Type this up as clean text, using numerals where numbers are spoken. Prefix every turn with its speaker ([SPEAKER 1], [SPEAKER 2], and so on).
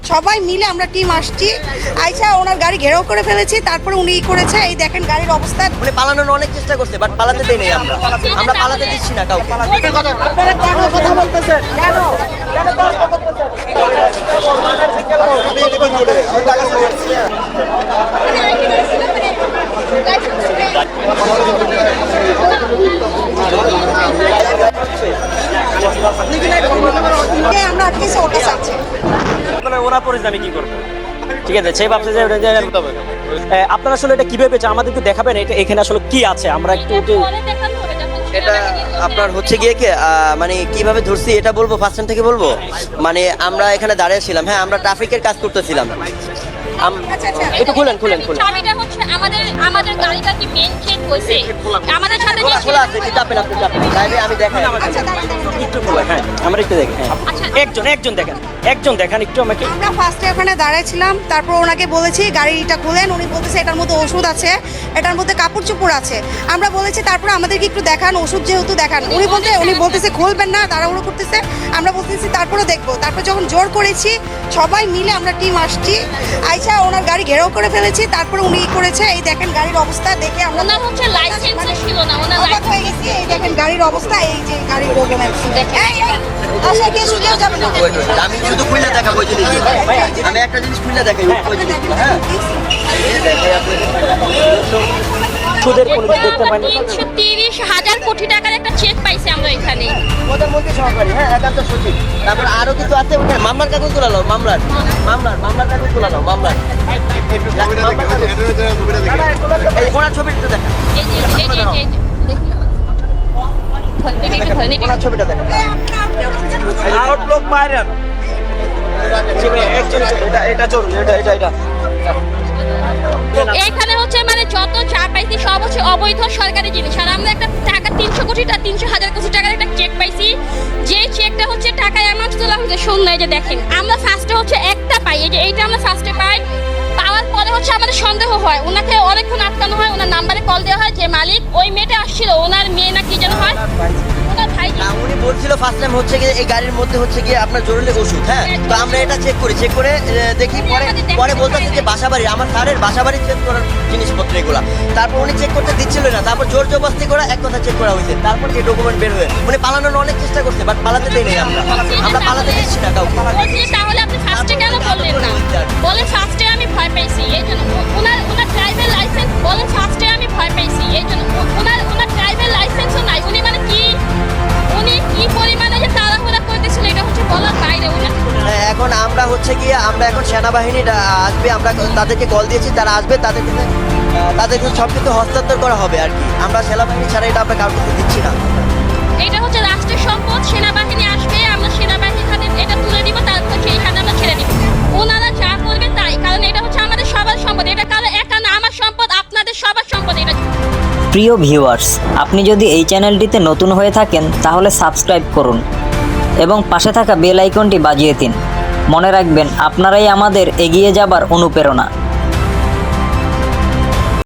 [SPEAKER 1] সবাই মিলে আমরা টিম আসছি, আইসা ওনার গাড়ি ঘেরাও করে ফেলেছি। তারপরে উনি করেছে, এই দেখেন গাড়ির অবস্থা।
[SPEAKER 2] উনি পালানোর অনেক চেষ্টা করছে, বাট পালাতে দেই নাই আমরা। আমরা পালাতে দিচ্ছি না কাউকে।
[SPEAKER 1] আপনারা কেন কথা বলতেছেন? কেন আমরা আটকেছি, ওটা চাচ্ছি।
[SPEAKER 3] ওরা পরিস্থিতি আমি কি করবো? ঠিক আছে, সে ভাবছে যে আপনারা আসলে এটা কিভাবে পেয়েছে আমাদের একটু দেখাবেন, এটা এখানে আসলে কি আছে আমরা একটু
[SPEAKER 2] এটা আপনার হচ্ছে গিয়ে কি মানে কিভাবে ধরছি এটা বলবো, ফার্স্ট টাইম থেকে বলবো। মানে আমরা এখানে দাঁড়িয়ে ছিলাম, হ্যাঁ আমরা ট্রাফিকের কাজ করতেছিলাম। একটু খুলেন।
[SPEAKER 4] চাবিটা হচ্ছে আমাদের গাড়িটা কি মেইন চেক হইছে আমাদের সাথে যে
[SPEAKER 2] খোলা আছে, কি চাপেন আপনি চাপেন লাইভে আমি দেখাই।
[SPEAKER 3] একটু খোলা, হ্যাঁ আমরা একটু দেখেন। একজন দেখান একটু আমাকে।
[SPEAKER 1] আমরা ফার্স্টে ওখানে দাঁড়াইছিলাম, তারপর ওনাকে বলেছি গাড়িটা খুলেন। উনি বলতেছে এটার মধ্যে ওষুধ আছে, এটার মধ্যে কাপড় চোপড় আছে। আমরা বলেছি তারপরে আমাদেরকে একটু দেখান, ওষুধ যেহেতু দেখান। উনি বলতেছে খুলবেন না, তাড়াহুড়ো করতেছে। আমরা বলতেছি তারপরে দেখবো। তারপর যখন জোর করেছি, সবাই মিলে আমরা টিম আসছি, আইসা ওনার গাড়ি ঘেরাও করে ফেলেছি। তারপরে উনি করেছে, এই দেখেন গাড়ির অবস্থা দেখে আমরা
[SPEAKER 4] ওনার হচ্ছে লাইসেন্স ছিল না, ওনার
[SPEAKER 1] অবাক হয়ে গেছি। এই দেখেন গাড়ির অবস্থা, এই যে গাড়ির ডকুমেন্টস দেখেন। আচ্ছা, কে সুযোগ যাবে না?
[SPEAKER 2] আমি শুধু খুলে দেখাবো ওই জিনিস। আমি একটা জিনিস খুলে দেখাই ওই জিনিসগুলো, হ্যাঁ
[SPEAKER 3] সুদের কোনো কিছু দেখতে পাইনি।
[SPEAKER 4] 330,000 কোটি টাকার একটা চেক পাইছি আমরা এখানে।
[SPEAKER 2] প্রধানমন্ত্রী সহকারী, হ্যাঁ একান্ত সচিব। তারপর আরো কিছু আছে, মামলার কাগজ তোলা নাও, মামলার কাগজ তোলা নাও, মামলার এই ওনার ছবিটা দেখা,
[SPEAKER 4] এই যে দেখুন
[SPEAKER 2] ওনার ছবিটা দেখা।
[SPEAKER 3] আউটলুক বাইরেন এটা চলুন, এটা
[SPEAKER 4] এখানে হচ্ছে মানে যত চা পাইছি সব হচ্ছে অবৈধ সরকারি জিনিস। আর আমরা একটা টাকা 300,000 কোটি টাকার একটা চেক পাইছি, যে চেকটা হচ্ছে টাকা অ্যামাউন্ট তোলা হচ্ছে শূন্য। এই যে দেখেন, আমরা ফার্স্টে হচ্ছে একটা পাই, এই যে এইটা আমরা ফার্স্টে পাই। পাওয়ার পরে হচ্ছে আমাদের সন্দেহ হয়, ওনাকে অনেকক্ষণ আটকানো হয়, ওনার নাম্বারে কল দেওয়া হয় যে মালিক ওই মেয়েটা আসছিল, ওনার মেয়ে না কি যেন হয়, ওনার ভাই।
[SPEAKER 2] উনি বলছিল ফার্স্ট টাইম হচ্ছে গিয়ে এই গাড়ির মধ্যে হচ্ছে গিয়ে আপনার জরুরি ওষুধ, হ্যাঁ তো আমরা এটা চেক করে দেখি। পরে বলতেছে যে বাসাবাড়ি, আমার স্যারের বাসাবাড়ি চেক করার জিনিসপত্র এগুলা। তারপর উনি চেক করতে দিচ্ছিল না, তারপর জোর জবরদস্তি করে এক কথা চেক করা হয়েছে। তারপর এই ডকুমেন্ট বের হয়ে উনি পালানোর অনেক চেষ্টা করছে, বাট পালাতে দেই নাই আমরা। আমরা পালাতে দিচ্ছি না কাউকে।
[SPEAKER 4] তাহলে আপনি ফার্স্টে কেন বললেন না? বলেন ফার্স্টে আমি ভয় পাইছি, এই জন্য ওনার ড্রাইভার লাইসেন্স, বলেন ফার্স্টে আমি ভয় পাইছি, এই জন্য ওনার ড্রাইভার লাইসেন্সও নাই। উনি কি পরিমাণে যে তাড়াহুড়া করতেছিল এটা হচ্ছে বলার বাইরে।
[SPEAKER 2] হ্যাঁ, এখন আমরা হচ্ছে গিয়ে এখন সেনাবাহিনী আসবে, আমরা তাদেরকে কল দিয়েছি, তারা আসবে, তাদেরকে সব কিছু হস্তান্তর করা হবে আর কি। আমরা সেনাবাহিনী ছাড়া এটা আমরা কাউকে দিচ্ছি না।
[SPEAKER 4] এটা হচ্ছে রাষ্ট্রের সম্পদ, সেনাবাহিনী আসবে, আমরা সেনাবাহিনীর হাতে এটা তুলে দিব, তারপর সেইখানে আমরা ছেড়ে দিব। ওনারা যা করবে তাই, কারণ এটা হচ্ছে আমাদের সবার সম্পদ। এটা কারো একা না, আমার সম্পদ, আপনাদের সবার সম্পদ এটা।
[SPEAKER 5] প্রিয় ভিউয়ার্স, আপনি যদি এই চ্যানেলটিতে নতুন হয়ে থাকেন তাহলে সাবস্ক্রাইব করুন এবং পাশে থাকা বেল আইকনটি বাজিয়ে দিন। মনে রাখবেন, আপনারাই আমাদের এগিয়ে যাবার অনুপ্রেরণা।